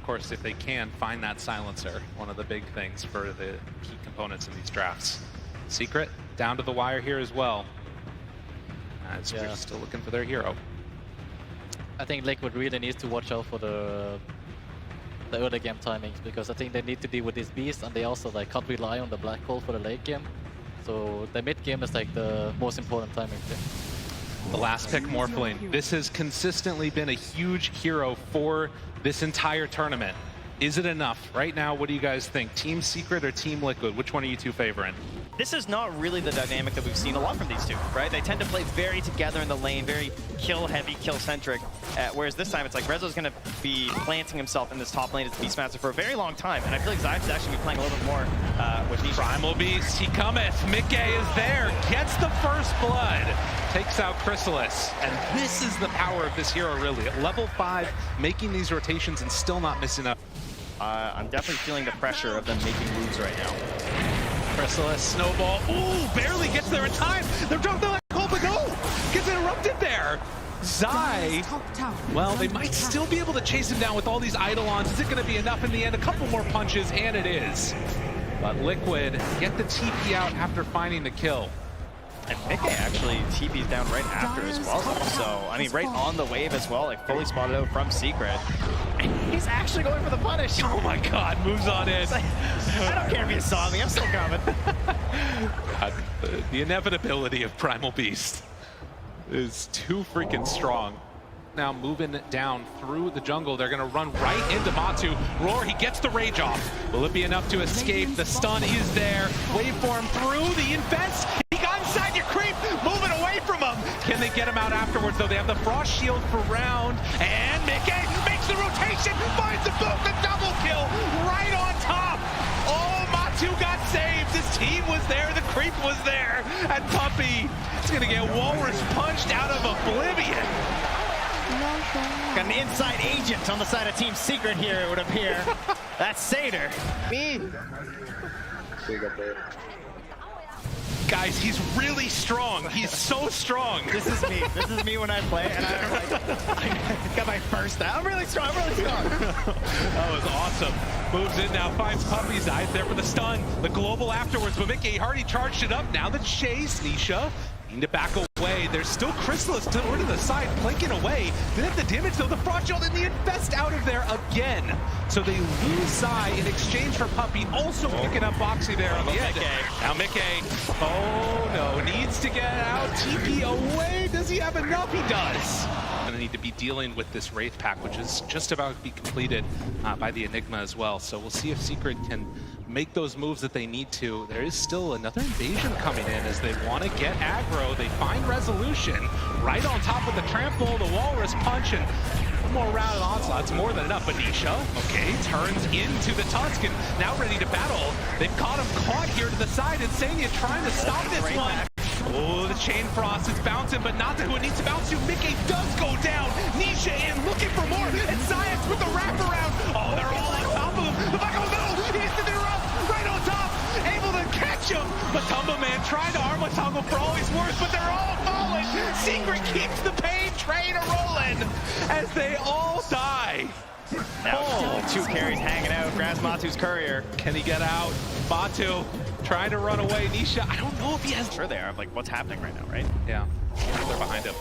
of course, if they can, find that silencer. One of the big things for the key components in these drafts. Secret, down to the wire here as well. As we're still looking for their hero. I think Liquid really needs to watch out for the early game timings, because I think they need to deal with this beast, and they also like can't rely on the black hole for the late game. So the mid game is like the most important timing thing. The last pick, Morphling. This has consistently been a huge hero for this entire tournament. Is it enough? Right now, what do you guys think? Team Secret or Team Liquid? Which one are you two favoring? This is not really the dynamic that we've seen a lot from these two, right? They tend to play very together in the lane, very kill-heavy, kill-centric, whereas this time it's like Rezo's going to be planting himself in this top lane as Beastmaster for a very long time, and I feel like Zybe's actually be playing a little bit more with Nisha. Primal Beast, he cometh. Mickey is there, gets the first blood, takes out Chrysalis, and this is the power of this hero, really. At level 5, making these rotations and still not missing up. I'm definitely feeling the pressure of them making moves right now. Chrysalis, snowball, ooh, barely gets there in time. They're dropping like hole, but no, gets interrupted there. Zai, well, they might still be able to chase him down with all these Eidolons. Is it going to be enough in the end? A couple more punches, and it is. But Liquid get the TP out after finding the kill. And Mickey actually TP's down right after as well. So, I mean, right on the wave as well, like fully spotted out from Secret. And he's actually going for the punish. Oh my God, moves on in. I don't care if you saw me, I'm still coming. The inevitability of Primal Beast is too freaking strong. Now moving down through the jungle, they're gonna run right into Matu. Roar, he gets the rage off. Will it be enough to escape? The stun is there. Waveform through the invest. He got inside your creep, moving away from him. Can they get him out afterwards though? They have the frost shield for round, and Mickey makes the rotation, finds the boot, the double kill right on top. Oh, Matu got saved. His team was there, the creep was there, and Puppey is gonna get Walrus punched out of oblivion. Got an inside agent on the side of Team Secret here, it would appear. That's Seder. Me. Guys, he's really strong. He's so strong. This is me. This is me when I play, and I got my first out. I'm really strong. I'm really strong. That was awesome. Moves in now, finds Puppey's eyes there for the stun. The global afterwards, but Mickey already charged it up. Now the chase, Nisha. Need to back away. There's still Chrysalis over to the side, flanking away. They have the damage though, the frost shield and the infest out of there again. So they lose Zai in exchange for Puppey, also picking up Boxy there on the end. Now Mickey, oh no, needs to get out. TP away, does he have enough? He does. Gonna need to be dealing with this Wraith pack, which is just about to be completed by the Enigma as well. So we'll see if Secret can make those moves that they need to. There is still another invasion coming in as they want to get aggro. They find resolution right on top of the trample, the Walrus punch, and one more round of onslaught. It's more than enough. Anisha, okay, turns into the Tuscan, now ready to battle. They've got him caught here to the side. Insania trying to stop this one. Oh, the Chain Frost is bouncing, but not to who it needs to bounce to. Mickey does go down. Nisha in, looking for more. And Science with the wraparound. Oh, they're all on top of him. The back of the middle. He needs to do rough. Right on top. Able to catch him. But Tumble Man trying to arm a toggle for all he's worth, but they're all falling. Secret keeps the pain train a-rolling as they all die. Now, two carries hanging out. Grabs Matu's courier. Can he get out? Matu trying to run away. Nisha, I don't know if he has... Sure they are. Like, what's happening right now, right? Yeah, they're behind him,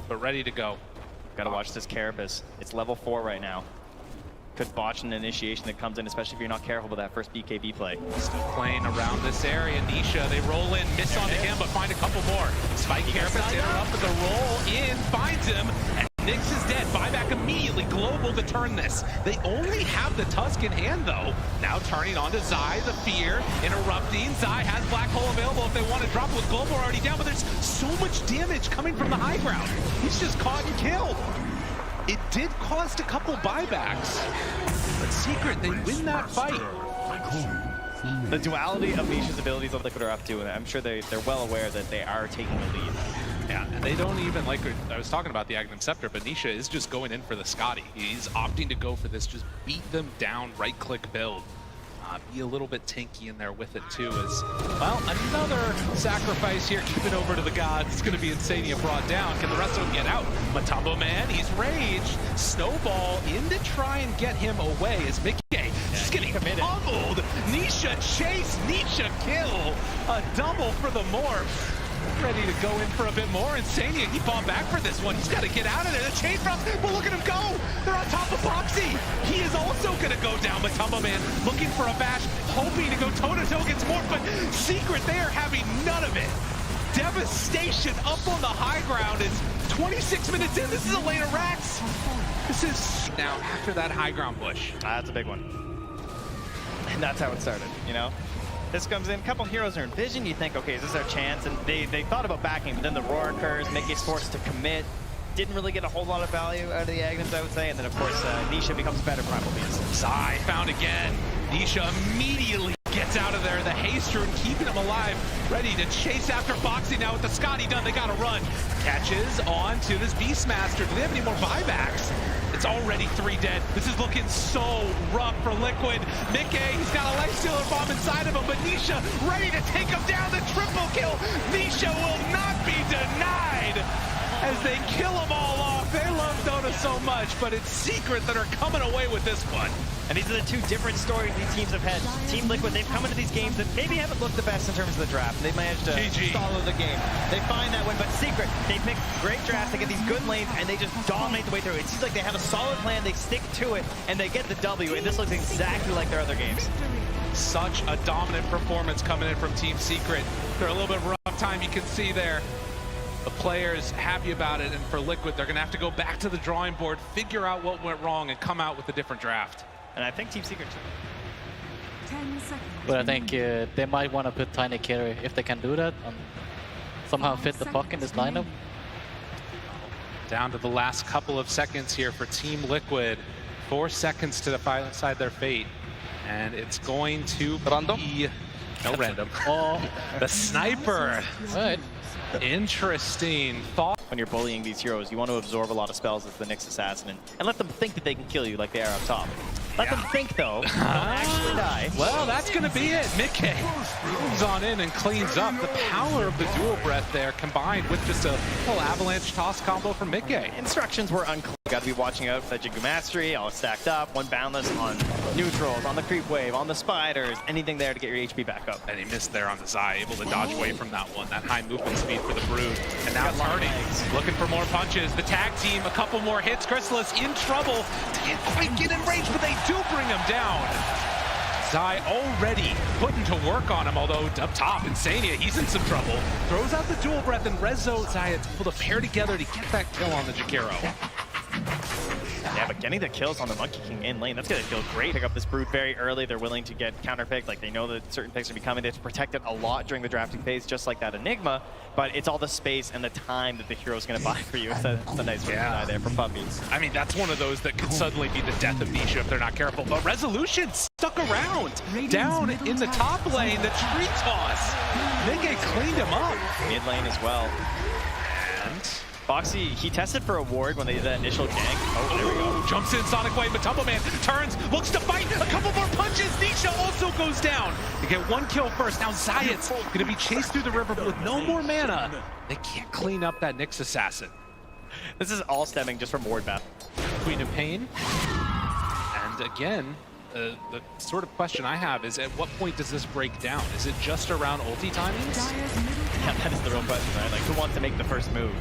but ready to go. Gotta watch this Carapace. It's level 4 right now. Could botch an initiation that comes in, especially if you're not careful with that first BKB play. Still playing around this area. Nisha, they roll in, miss onto him, but find a couple more. Spike Carapace interrupted the roll in, finds him, and Nyx is dead. Buyback immediately global to turn this. They only have the Tusk in hand though. Now turning onto Zai, the fear, interrupting. Zai has Black Hole available if they want to drop with global already down, but there's so much damage coming from the high ground. He's just caught and killed. It did cost a couple buybacks, but Secret, they win that fight. The duality of Nisha's abilities of Liquid are up to, and I'm sure they're well aware that they are taking the lead. Yeah, and they don't even, like I was talking about the Aghanim Scepter, but Nisha is just going in for the Scotty. He's opting to go for this, just beat them down, right-click build. be a little bit tanky in there with it too. As well, another sacrifice here, keeping over to the gods. It's going to be Insania brought down. Can the rest of them get out? Matumbo man, he's raged. Snowball in to try and get him away as Mickey just getting pummeled. Nisha chase, Nisha kill. A double for the Morph. Ready to go in for a bit more. Insania, he fought back for this one. He's got to get out of there. The chase from, but look at him go. They're on top of Boxy. He is also going to go down. Matumbo man looking for a bash, hoping to go toe-to-toe against Morph, but Secret, they are having none of it. Devastation up on the high ground. It's 26 minutes in. This is a later Rax. This is now after that high ground push. That's a big one. And that's how it started, you know? This comes in, a couple heroes are in vision, you think, okay, is this our chance? And they thought about backing, but then the roar occurs, Mickey's forced to commit. Didn't really get a whole lot of value out of the Agnums, I would say. And then, of course, Nisha becomes better Primal Beast. Zai found again. Nisha immediately gets out of there. The haste rune keeping him alive. Ready to chase after Boxy now with the Scotty done. They got to run. Catches on to this Beastmaster. Do they have any more buybacks? It's already 3 dead. This is looking so rough for Liquid. Mickey, he's got a life stealer bomb inside of him, but Nisha ready to take him down. The triple kill. Nisha will not be denied as they kill them all off. They love DotA so much, but it's Secret that are coming away with this one. And these are the 2 different stories these teams have had. Team Liquid, they've come into these games that maybe haven't looked the best in terms of the draft. They've managed to follow the game. They find that win, but Secret, they pick great drafts, they get these good lanes, and they just dominate the way through. It seems like they have a solid plan, they stick to it, and they get the W, and this looks exactly like their other games. Such a dominant performance coming in from Team Secret. They're a little bit rough time, you can see there. The players happy about it, and for Liquid, they're gonna have to go back to the drawing board, figure out what went wrong, and come out with a different draft. And I think Team Secret too. But I think they might want to put Tiny carry if they can do that and somehow fit the puck in this lineup. Down to the last couple of seconds here for Team Liquid. 4 seconds to decide their fate. And it's going to be... No random. Oh, the sniper. Right. Interesting thought. When you're bullying these heroes, you want to absorb a lot of spells as the Nyx Assassin and let them think that they can kill you like they are up top. Let them think, though. Don't actually die. Well, that's going to be it. Mickey moves on in and cleans up. The power of the dual breath there combined with just a little avalanche toss combo from Mickey. Instructions were unclear. Got to be watching out for the Jigu Mastery, all stacked up, 1 boundless on neutrals, on the creep wave, on the spiders, anything there to get your HP back up. And he missed there on the Zai, able to dodge away from that one. That high movement speed for the Brood. And now turning, looking for more punches. The tag team, a couple more hits. Chrysalis in trouble. Can't quite get in range, but they do bring him down. Zai already putting to work on him, although up top, Insania, he's in some trouble. Throws out the dual breath, and Rezo, Zai is able to pair together to get that kill on the Jakiro. Yeah, but getting the kills on the Monkey King in lane, that's going to feel great. Pick up this Brood very early. They're willing to get counterpicked. Like, they know that certain picks are coming. They have to protect it a lot during the drafting phase, just like that Enigma. But it's all the space and the time that the hero's going to buy for you. It's a nice die there for Puppies. I mean, that's one of those that could suddenly be the death of Nisha if they're not careful. But Resolution stuck around. Down in the top lane, the tree toss. Mickey cleaned him up. Mid lane as well. And Boxy, he tested for a ward when they did that initial gank. Oh, there we go. Jumps in Sonic Wave, but Matumbo man turns, looks to fight, a couple more punches. Nisha also goes down. They get 1 kill first. Now Zayat's gonna be chased through the river, but with no more mana, they can't clean up that Nyx Assassin. This is all stemming just from ward battle. Queen of Pain. And again, the sort of question I have is, at what point does this break down? Is it just around ulti timings? Yeah, that is the real question, right? Like, who wants to make the first move?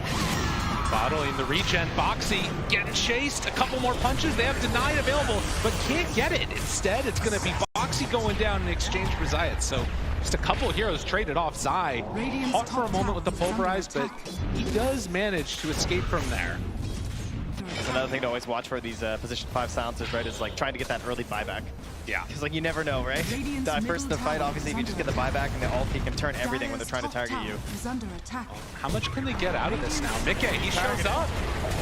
Bottling the regen. Boxy getting chased. A couple more punches. They have denied available, but can't get it. Instead, it's going to be Boxy going down in exchange for Zayat. So just a couple heroes traded off. Zai caught for a moment with the pulverized, but he does manage to escape from there. That's another thing to always watch for these position 5 silencers, right? Is like trying to get that early buyback. Yeah. Because like you never know, right? Die first in the fight, obviously, if you just get the buyback and the ulti can turn everything when they're trying to target you. How much can they get out of this now? Mickey, he shows up.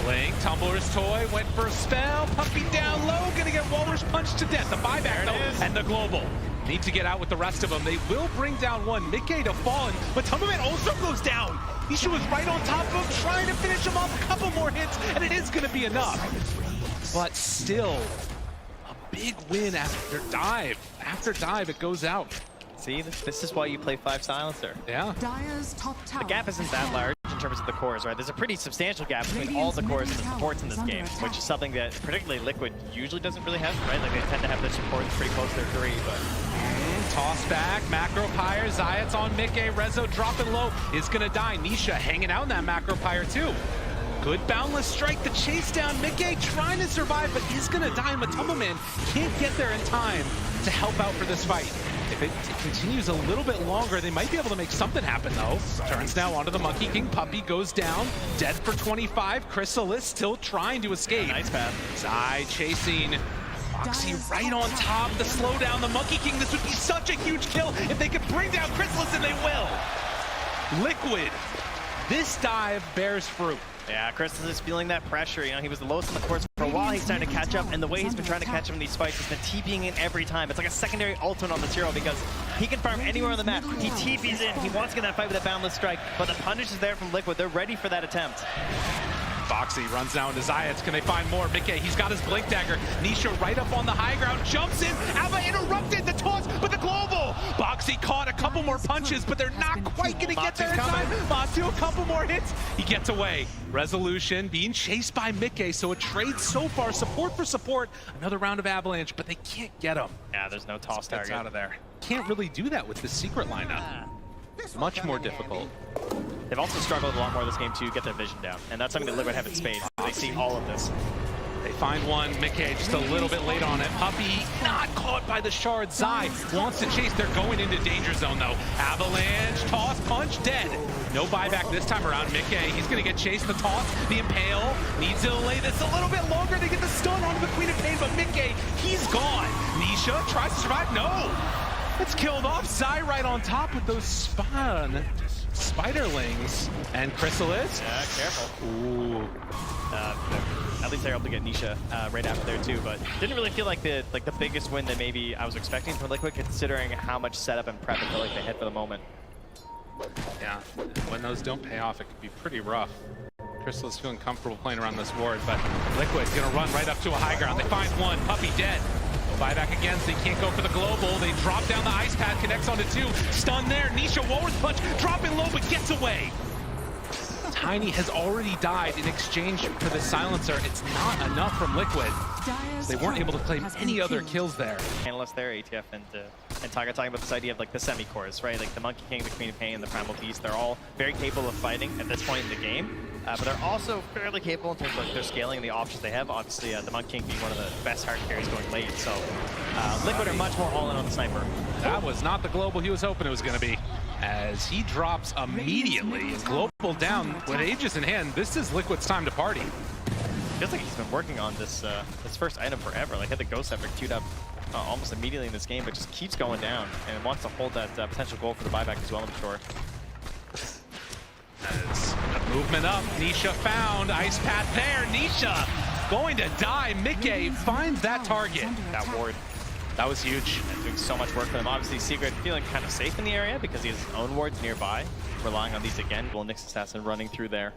Link, Tumbler's Toy, went for a spell. Puppy down low, gonna get Walrus punched to death. The buyback though, and the global. Need to get out with the rest of them. They will bring down one. Mickey to fall, but Tumbleman also goes down. Nisha was right on top of him, trying to finish him off. A couple more hits, and it is gonna be enough. But still, a big win after dive. After after dive, it goes out. See, this is why you play 5 Silencer. Yeah. The gap isn't that large in terms of the cores, right? There's a pretty substantial gap between all the cores and the supports in this game, which is something that particularly Liquid usually doesn't really have, right? Like they tend to have their supports pretty close to their 3, but... Toss back, Macro Pyre, Zayat's on miCKe, Rezo dropping low, is gonna die. Nisha hanging out in that Macro Pyre too. Good boundless strike, the chase down, miCKe trying to survive, but he's gonna die. MOBA can't get there in time to help out for this fight. If it continues a little bit longer, they might be able to make something happen though. Turns now onto the Monkey King, Puppey goes down, dead for 25, Chrysalis still trying to escape. Nice path. Zai chasing Foxy right on top to slow down the Monkey King. This would be such a huge kill if they could bring down Chrysalis, and they will. Liquid, this dive bears fruit. Yeah, Chrysalis is feeling that pressure. You know, he was the lowest on the course for a while. He's starting to catch up, and the way he's been trying to catch him in these fights has been TPing in every time. It's like a secondary ultimate on the Zero because he can farm anywhere on the map. He TPs in, he wants to get that fight with a boundless strike, but the punish is there from Liquid. They're ready for that attempt. Foxy runs down to Zayats. Can they find more? miCKe, he's got his Blink Dagger. Nisha right up on the high ground, jumps in. Ava interrupted the toss, but the global. Boxy caught a couple more punches, but they're not quite going to get there in time. Matu, a couple more hits. He gets away. Resolution being chased by miCKe, so a trade so far. Support for support. Another round of Avalanche, but they can't get him. Yeah, there's no toss target out of there. Can't really do that with the secret lineup. Much more difficult. They've also struggled a lot more this game to get their vision down, and that's something that Liquid have in spades. They see all of this. They find one, miCKe just a little bit late on it. Puppey not caught by the shard. Zai wants to chase. They're going into danger zone though. Avalanche, toss, punch, dead. No buyback this time around. miCKe, he's gonna get chased. The toss, the impale, needs to delay this a little bit longer. They get the stun onto the Queen of Pain, but miCKe, he's gone. Nisha tries to survive, no. It's killed off. Zai right on top with those spiderlings. And Chrysalis. Yeah, careful. Ooh. At least they're able to get Nisha right after there too, but didn't really feel like the biggest win that maybe I was expecting from Liquid, considering how much setup and prep I feel like they had for the moment. Yeah, when those don't pay off, it could be pretty rough. Chrysalis feeling comfortable playing around this ward, but Liquid gonna run right up to a high ground. They find one, Puppey dead. Buyback again, so they can't go for the global. They drop down the ice pad, connects onto 2. Stun there. Nisha Walrus punch, dropping low, but gets away. Tiny has already died in exchange for the silencer. It's not enough from Liquid. They weren't able to claim any other kills there. Analysts there, ATF and Tiger talking about this idea of like the semi-cores, right? Like the Monkey King, the Queen of Pain, the Primal Beast, they're all very capable of fighting at this point in the game. But they're also fairly capable in terms of like, their scaling and the options they have. Obviously, the Monkey King being one of the best hard carries going late. So Liquid are much more all-in on the sniper. That was not the global he was hoping it was going to be, as he drops immediately. Global down with Aegis in hand. This is Liquid's time to party. Feels like he's been working on this this first item forever. Like had the Ghost Epic queued up almost immediately in this game, but just keeps going down and wants to hold that potential goal for the buyback as well, I'm sure. As a movement up, Nisha found, ice path there, Nisha going to die. miCKe finds that target. That ward. That was huge. And doing so much work for them. Obviously, Secret feeling kind of safe in the area because he has his own wards nearby. Relying on these again. Nyx Assassin running through there.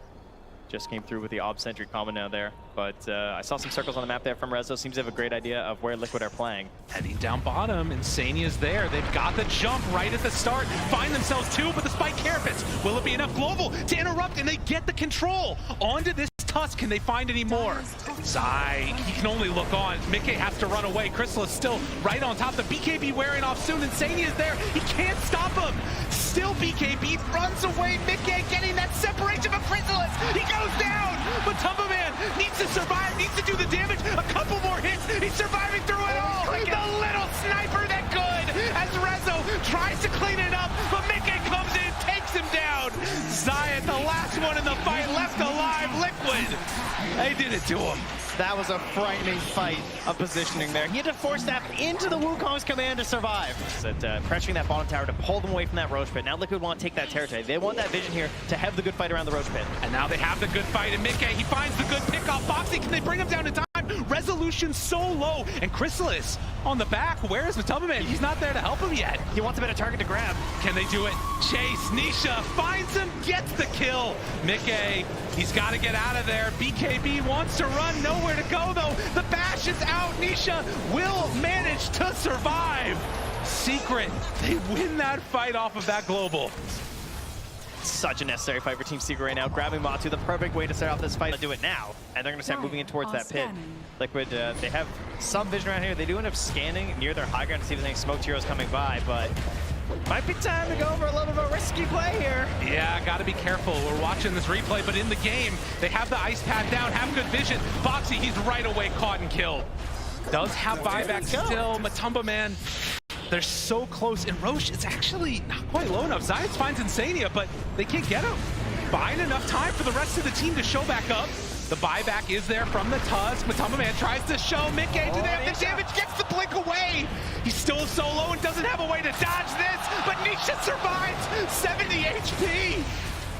Just came through with the Ob Sentry combo now there. But I saw some circles on the map there from Rezo. Seems to have a great idea of where Liquid are playing. Heading down bottom, Insania's there. They've got the jump right at the start. Find themselves 2, but the spike carapace. Will it be enough global to interrupt? And they get the control onto this Tusk. Can they find any more? Zai, he can only look on. miCKe has to run away. Chrysalis still right on top. The BKB wearing off soon. Insania's there. He can't stop him. Still BKB runs away. miCKe getting that separation from Chrysalis. He goes down, but MOBA needs to survive, needs to do the damage. A couple more hits. He's surviving through it all. The little sniper that could, as Rezo tries to clean it up, but miCKe comes in, takes him down. Zayat, the last one in the fight, left alive. Liquid, they did it to him. That was a frightening fight of positioning there. He had to force that into the Wukong's command to survive. Pressuring that bottom tower to pull them away from that Roach Pit. Now Liquid want to take that territory. They want that vision here to have the good fight around the Roach Pit. And now they have the good fight, and miCKe, he finds the good pick-off. Boxy, can they bring him down in time? Resolution so low, and Chrysalis on the back. Where is MOBA? He's not there to help him yet. He wants a better target to grab. Can they do it? Chase, Nisha finds him, gets the kill. miCKe, he's got to get out of there. BKB wants to run, nowhere to go though. The bash is out. Nisha will manage to survive. Secret, they win that fight off of that global. Such a necessary fight for Team Secret right now. Grabbing MOBA, the perfect way to start off this fight. They'll do it now, and they're going to start moving in towards that pit. Liquid, they have some vision around here. They do end up scanning near their high ground to see if there's any smoked heroes coming by, but might be time to go for a little bit of a risky play here. Yeah, got to be careful. We're watching this replay, but in the game, they have the ice pad down, have good vision. Boxy, he's right away caught and killed. Does have buyback still. Matumba, man, they're so close. And Roche is actually not quite low enough. Zayat finds Insania, but they can't get him. Buying enough time for the rest of the team to show back up. The buyback is there from the Tusk. Matumba man tries to show Mickey. Do they have the damage? Gets the blink away. He's still solo and doesn't have a way to dodge this, but Nisha survives. 70 HP.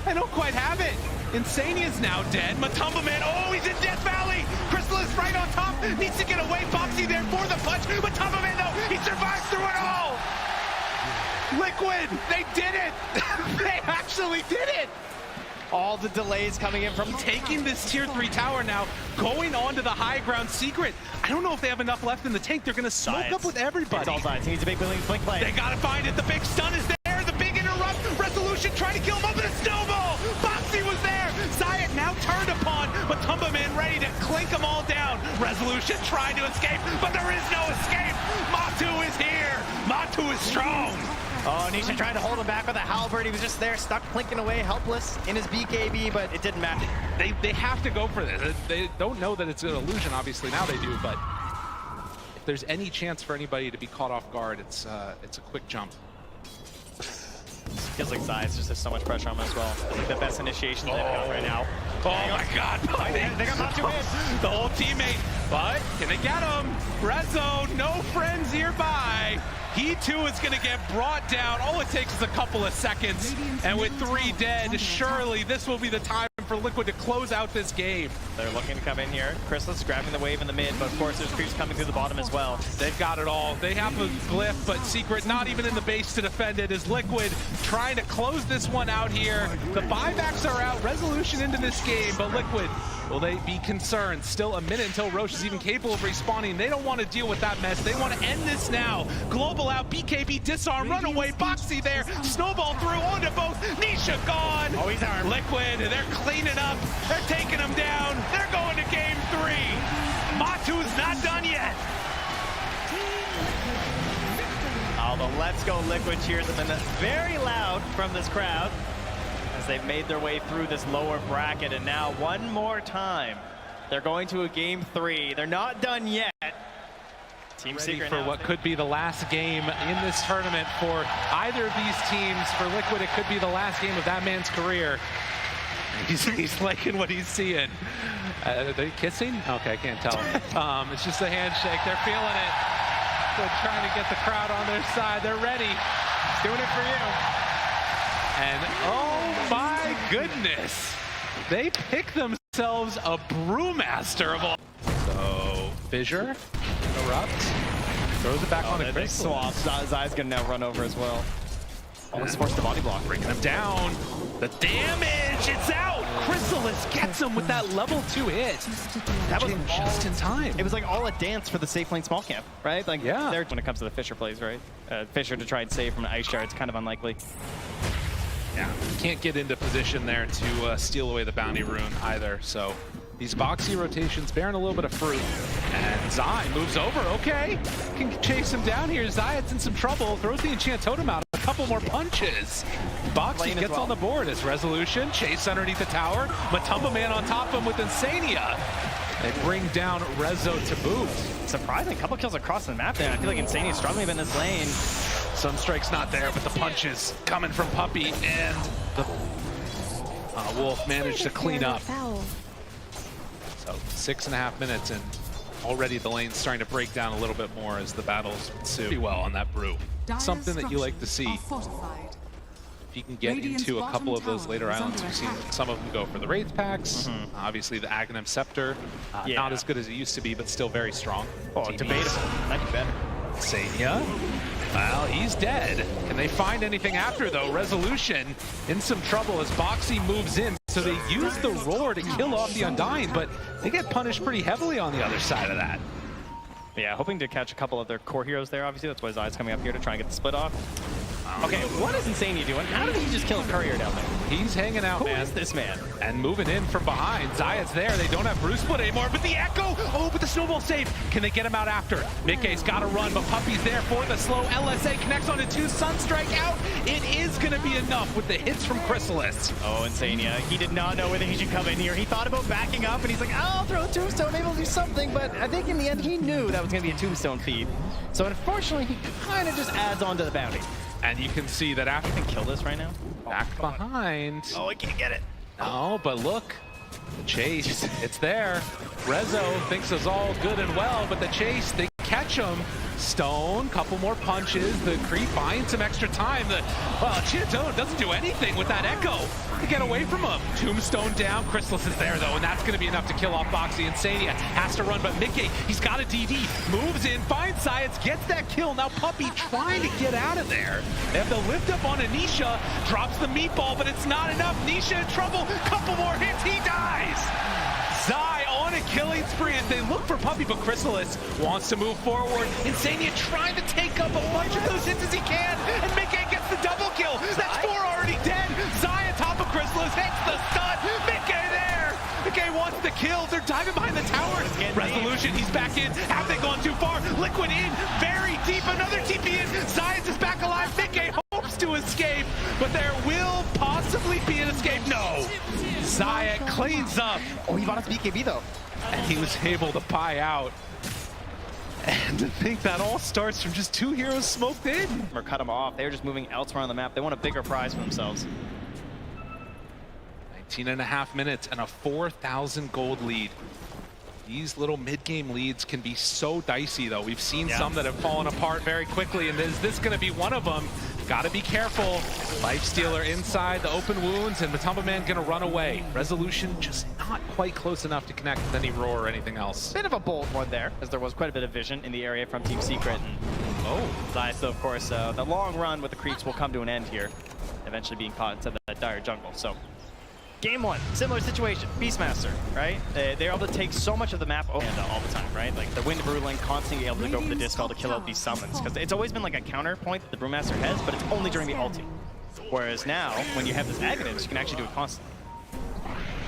I don't quite have it. Insania's now dead. Matumba man, oh, he's in Death Valley. Chrysalis right on top. Needs to get away. Boxy there for the punch. Matumba man, though, he survives through it all. Liquid, they did it. They actually did it. All the delays coming in from taking this tier 3 tower now, going on to the high ground. Secret, I don't know if they have enough left in the tank. They're going to smoke up with everybody. It's all Zayat. He needs a big blink play. They got to find it. The big stun is there. The big interrupt. Resolution trying to kill him up in a snowball. Boxy was there. Zayat now turned upon. Matumba man ready to clink them all down. Resolution trying to escape, but there is no escape. Matu is here. Matu is strong. Oh, Nisha trying to hold him back with a halberd. He was just there, stuck, clinking away, helpless in his BKB, but it didn't matter. They have to go for this. They don't know that it's an illusion, obviously. Now they do, but if there's any chance for anybody to be caught off guard, it's a quick jump. Feels like Zayat just has so much pressure on him as well. I think the best initiation they've got right now. Oh my God! They got Matu in. The whole teammate, but can they get him? Rezo, no friends nearby. He too is going to get brought down. All it takes is a couple of seconds, and with 3 dead, surely this will be the time for Liquid to close out this game. They're looking to come in here. Chrysalis grabbing the wave in the mid, but of course there's creeps coming through the bottom as well. They've got it all. They have a glyph, but Secret not even in the base to defend it. Is Liquid trying to close this one out here. The buybacks are out. Resolution into this game, but Liquid, will they be concerned? Still a minute until Roche is even capable of respawning. They don't want to deal with that mess. They want to end this now. Global out, BKB disarm, run away, Boxy there, snowball through onto both. Nisha gone. Oh, he's armed. Liquid, they're cleaning up. They're taking him down. They're going to game 3. Matu's not done yet. Oh, the Let's Go Liquid cheers have been very loud from this crowd as they've made their way through this lower bracket, and now one more time they're going to a game 3. They're not done yet. Team Secret for what could be the last game in this tournament for either of these teams. For Liquid, it could be the last game of that man's career. He's liking what he's seeing. Are they kissing? Okay, I can't tell. It's just a handshake. They're feeling it. They're trying to get the crowd on their side. They're ready. Doing it for you. And oh my goodness, they pick themselves a brewmaster of all. So Fissure, interrupt, throws it back on a quick swap. Zayat's gonna now run over as well. Almost forced the body block. Breaking him down. The damage, it's out. Chrysalis gets him with that level 2 hit. That was just in time. It was like all a dance for the safe lane small camp, right? Like, yeah. When it comes to the Fissure plays, right? Fissure to try and save from an ice jar, it's kind of unlikely. Yeah, can't get into position there to steal away the bounty rune either. So these boxy rotations bearing a little bit of fruit. And Zai moves over, okay. Can chase him down here. Zayat's in some trouble, throws the enchant totem out. A couple more punches. Boxy gets on the board as Resolution. Chase underneath the tower. Matumba man on top of him with Insania. They bring down Rezo to boot. Surprising, a couple kills across the map there. I feel like Insania's struggling in this lane. Sunstrike's not there, but the punches coming from Puppey, and the Wolf managed to clean up. So 6.5 minutes, and already the lane's starting to break down a little bit more as the battles ensue. Pretty well on that brew. Something that you like to see. If you can get into a couple of those later islands, we've seen some of them go for the Wraith packs. Obviously, the Aghanim Scepter, not as good as it used to be, but still very strong. Oh, debatable. Might be better. Sania, well, he's dead. Can they find anything after, though? Resolution in some trouble as Boxy moves in. So they use the roar to kill off the Undying, but they get punished pretty heavily on the other side of that. Yeah, hoping to catch a couple of their core heroes there, obviously. That's why Zai's coming up here to try and get the split off. Okay, what is Insania doing? How did he just kill a courier down there? He's hanging out, man. Who is this man? And moving in from behind. Zayat's there. They don't have Bruce Split anymore, but the Echo! Oh, but the snowball save. Can they get him out after? Mickey's got to run, but Puppy's there for the slow. LSA connects onto 2. Sunstrike out. It is going to be enough with the hits from Chrysalis. Oh, Insania. He did not know whether he should come in here. He thought about backing up, and he's like, I'll throw a tombstone, maybe I'll do something, but I think in the end he knew that was going to be a tombstone feed. So unfortunately, he kind of just adds on to the bounty. And you can see that after I can kill this right now. back behind. Oh, I can't get it. No, but look, the chase, it's there. Rezo thinks it's all good and well, but the chase, they catch him. Stone, couple more punches. The creep buying some extra time. Chiatone doesn't do anything with that Echo to get away from him. Tombstone down. Chrysalis is there, though, and that's going to be enough to kill off Boxy. Insania has to run, but Mickey, he's got a DD. Moves in, finds Science, gets that kill. Now Puppy trying to get out of there. They have the lift up on Anisha. Drops the meatball, but it's not enough. Nisha in trouble. Couple more hits. He dies. Zai on a killing spree as they look for Puppy, but Chrysalis wants to move forward. Insania trying to take up a bunch of those hits as he can, and Mickey gets the double kill. That's 4 already dead. Zai on top of Chrysalis, hits the stun. Mickey there. Mickey wants the kill. They're diving behind the tower. Resolution, he's back in. Have they gone too far? Liquid in, very deep. Another TP in. Zayas is back alive. Mickey hopes to escape, but there will possibly be an escape. No. Zayat cleans up. Oh, he bought us BKB though. And he was able to buy out. And to think that all starts from just 2 heroes smoked in. Or cut them off. They were just moving elsewhere on the map. They want a bigger prize for themselves. 19.5 minutes and a 4,000 gold lead. These little mid-game leads can be so dicey, though. We've seen some that have fallen apart very quickly, and is this going to be one of them? Got to be careful. Lifestealer inside the open wounds, and Matumba Man going to run away. Resolution just not quite close enough to connect with any roar or anything else. Bit of a bold one there, as there was quite a bit of vision in the area from Team Secret. And Zai, so of course, the long run with the creeps will come to an end here, eventually being caught into the dire jungle. So, game 1, similar situation. Beastmaster, right? They're able to take so much of the map all the time, right? Like the Wind Ruling constantly able to go for the Disc to kill out these summons, because it's always been like a counterpoint that the Brewmaster has, but it's only during the ulti. Whereas now, when you have this Aghanim, you can actually do it constantly.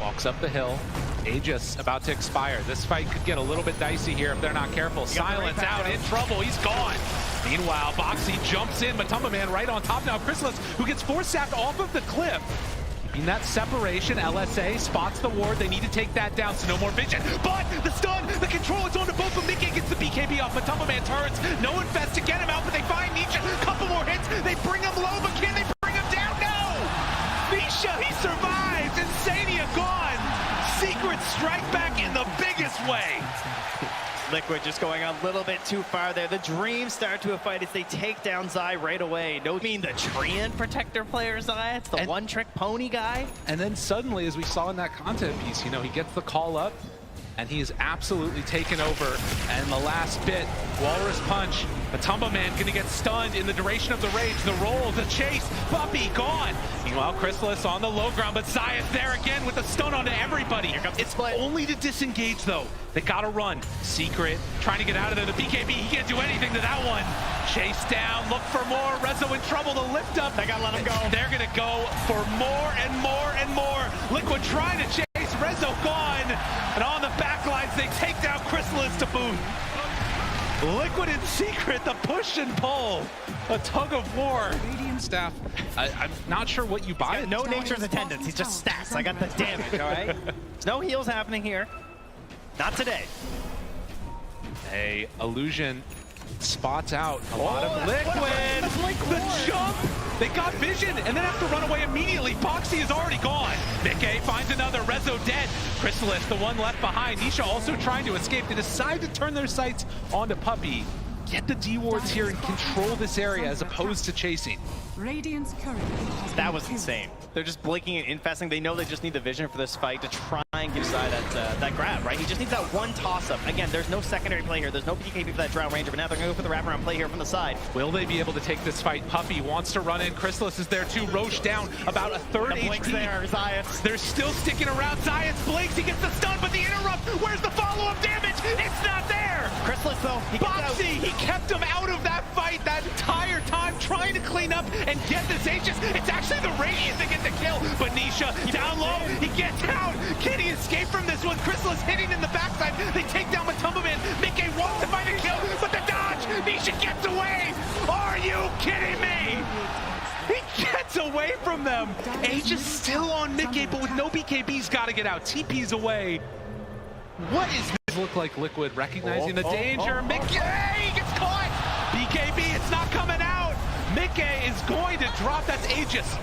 Walks up the hill. Aegis about to expire. This fight could get a little bit dicey here if they're not careful. Silence out, in trouble, he's gone. Meanwhile, Boxy jumps in, Matumba Man right on top now. Chrysalis, who gets force-sapped off of the cliff. In that separation, LSA spots the ward. They need to take that down, so no more vision. But the stun, the control is on to both of them. Mickey gets the BKB off Matumba Man turrets. No infest to get him out, but they find Nisha. Couple more hits. They bring him low, but can they bring him down? No! Nisha, he survives. Insania gone. Secret strike back in the biggest way. Liquid just going a little bit too far there. The dreams start to a fight as they take down Zai right away. No, I mean the Treant Protector player Zai. It's the one-trick pony guy. And then suddenly, as we saw in that content piece, you know, he gets the call up, and he is absolutely taken over. And the last bit, Walrus Punch, Matumba Man gonna get stunned in the duration of the rage. The roll, the chase, Puppy gone. Meanwhile, Chrysalis on the low ground, but Zayas there again with the stun onto everybody. It's only to disengage, though. They gotta run. Secret, trying to get out of there. The BKB, he can't do anything to that one. Chase down, look for more. Rezo in trouble, the lift up. They gotta let him go. They're gonna go for more and more and more. Liquid trying to chase, Rezo gone. And on the back lines, they take down Chrysalis to boot. Liquid and Secret, the push and pull. A tug of war. Staff, I'm not sure what you buy. No nature's attendance, he's just stats. I got the damage, all right? There's no heals happening here. Not today. Hey, Illusion spots out a lot of Liquid. The jump. They got vision and then have to run away immediately. Boxy is already gone. Mickey finds another. Rezo dead. Chrysalis, the one left behind. Nisha also trying to escape. They decide to turn their sights onto Puppy. Get the D-wards here and control this area as opposed to chasing. That was insane. They're just blinking and infesting. They know they just need the vision for this fight to try try and give Zai that grab, right? He just needs that one toss-up. Again, there's no secondary play here. There's no BKB for that Drown Ranger, but now they're going to go for the wraparound play here from the side. Will they be able to take this fight? Puppey wants to run in. Chrysalis is there too. Roche down about a third Blinks HP. there, Zayats. They're still sticking around. Zayats blinks. He gets the stun, but the interrupt. Where's the follow-up damage? It's not there. Chrysalis, though, he gets out. BO3, he kept him out of that fight that entire time, trying to clean up and get this Aegis. It's actually the Radiant that get the kill, but Nisha down low, he gets out. Can he escape from this one? Chrysalis hitting in the backside. They take down Matumbaman. Mickey wants to find a kill, but the dodge. Nisha gets away. Are you kidding me? He gets away from them. Aegis still on Mickey, but with no BKB's got to get out. TP's away. What is this look like? Liquid recognizing the danger. Mickey gets caught. BKB, it's not coming out. Mickey is going to drop. That's Aegis.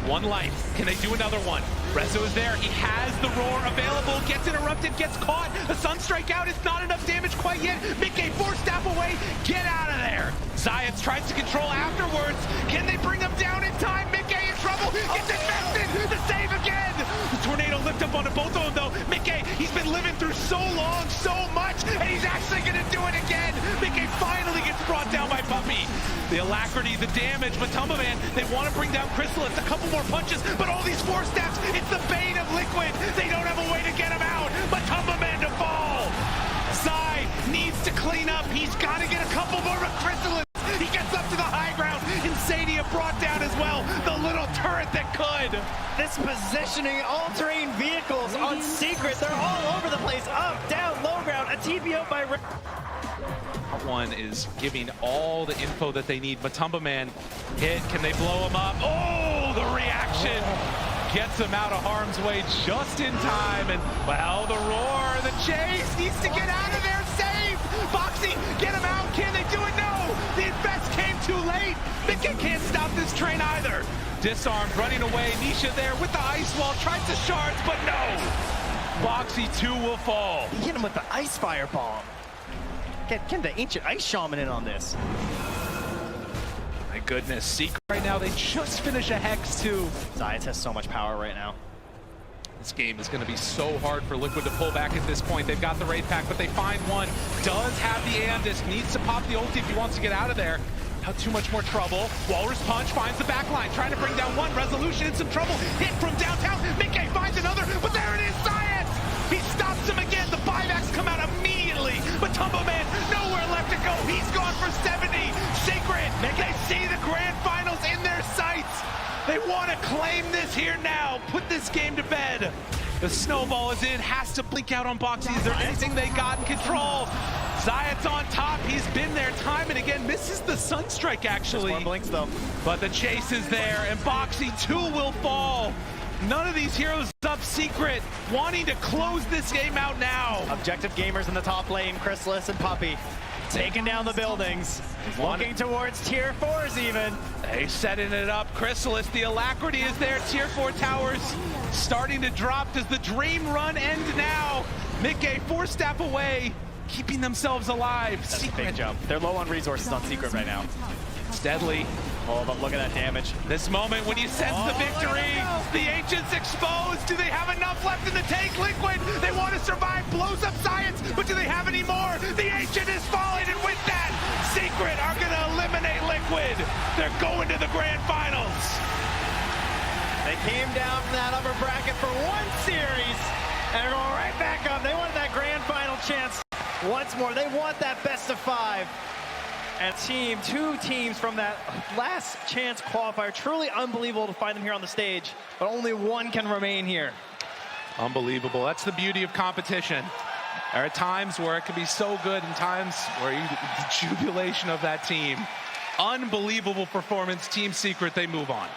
One life. Can they do another one? Rezo is there. He has the roar available. Gets interrupted. Gets caught. The Sunstrike out. It's not enough damage quite yet. Mickey, 4-staff away. Get out of there. Zayats tries to control afterwards. Can they bring him down in time? Mickey in trouble. Gets invested. The save again. The tornado lift up onto both of them though. Mickey, he's been living through so long, so much, and he's actually going to do it again. Mickey finally gets brought down by Puppey. The alacrity, the damage, Matumbaman, they want to bring down Chrysalis. A couple more punches, but all these 4-staffs, it's the bane of Liquid. They don't have a way to get him out. Matumbaman to fall. Zai needs to clean up. He's got to get a couple more, but Chrysalis, he gets up to the high ground. Insania brought down as well. The little turret that could. This positioning, all-terrain vehicles on Secret, they're all over the place. Up, down, low ground, a TPO by One is giving all the info that they need. Matumbaman hit. Can they blow him up? Oh, the reaction gets him out of harm's way just in time. And, well, the roar, the chase needs to get out of there. Save! Boxy, get him out. Can they do it? No! The invest came too late. Mickey can't stop this train either. Disarmed, running away. Nisha there with the ice wall. Tries to shards, but no! Boxy 2 will fall. He hit him with the ice firebomb. Get the ancient ice shaman in on this. My goodness, Secret right now, they just finish a Hex too. Zayats has so much power right now. This game is going to be so hard for Liquid to pull back at this point. They've got the raid pack, but they find one. Does have the Andis, needs to pop the ulti if he wants to get out of there. Not too much more trouble. Walrus Punch finds the back line, trying to bring down one. Resolution in some trouble. Hit from downtown. Mickey finds another, but there it is, Science! He stops him again. The buybacks come out immediately. Matumbaman, nowhere left to go. He's gone for 70. Secret, they see the grand finals in their sights. They want to claim this here now. Put this game to bed. The snowball is in, has to blink out on Boxy. Is there anything they got in control? Zayat's on top, he's been there time and again, misses the Sunstrike actually. One blinks though. But the chase is there, and Boxy 2 will fall. None of these heroes up. Secret, wanting to close this game out now. Objective gamers in the top lane, Chrysalis and Puppey. Taking down the buildings, walking towards tier 4s even. They setting it up. Chrysalis, the alacrity is there. Tier 4 towers starting to drop. Does the dream run end now? Mickey 4-staff away, keeping themselves alive. That's Secret. a big jump. They're low on resources on Secret right now. It's deadly. Oh, but look at that damage. This moment when you sense the victory, the Ancients exposed. Do they have enough left in the tank? Liquid, they want to survive, blows up Science, but do they have any more? The Ancient is falling, and with that, Secret are going to eliminate Liquid. They're going to the grand finals. They came down from that upper bracket for one series, and they're going right back up. They want that grand final chance once more. They want that best of 5. And two teams from that last chance qualifier. Truly unbelievable to find them here on the stage, but only one can remain here. Unbelievable. That's the beauty of competition. There are times where it can be so good and times where the jubilation of that team. Unbelievable performance. Team Secret, they move on.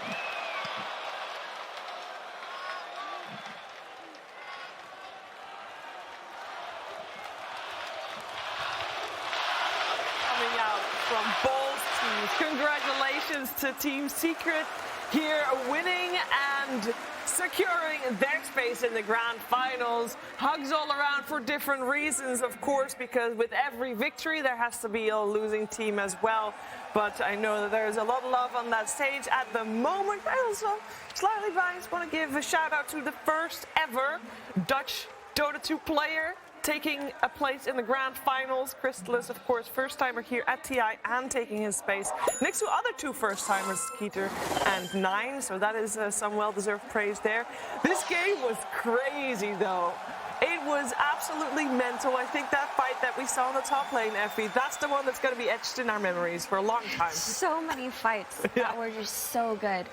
From both teams. Congratulations to Team Secret here winning and securing their space in the grand finals. Hugs all around for different reasons, of course, because with every victory there has to be a losing team as well. But I know that there's a lot of love on that stage at the moment. I also, slightly biased, want to give a shout out to the first ever Dutch Dota 2 player taking a place in the grand finals. Crystallis, of course, first timer here at TI and taking his space next to other two first timers, Skeeter and Nine. So that is some well-deserved praise there. This game was crazy though. It was absolutely mental. I think that fight that we saw on the top lane, Effie, that's the one that's going to be etched in our memories for a long time. So many fights that were just so good.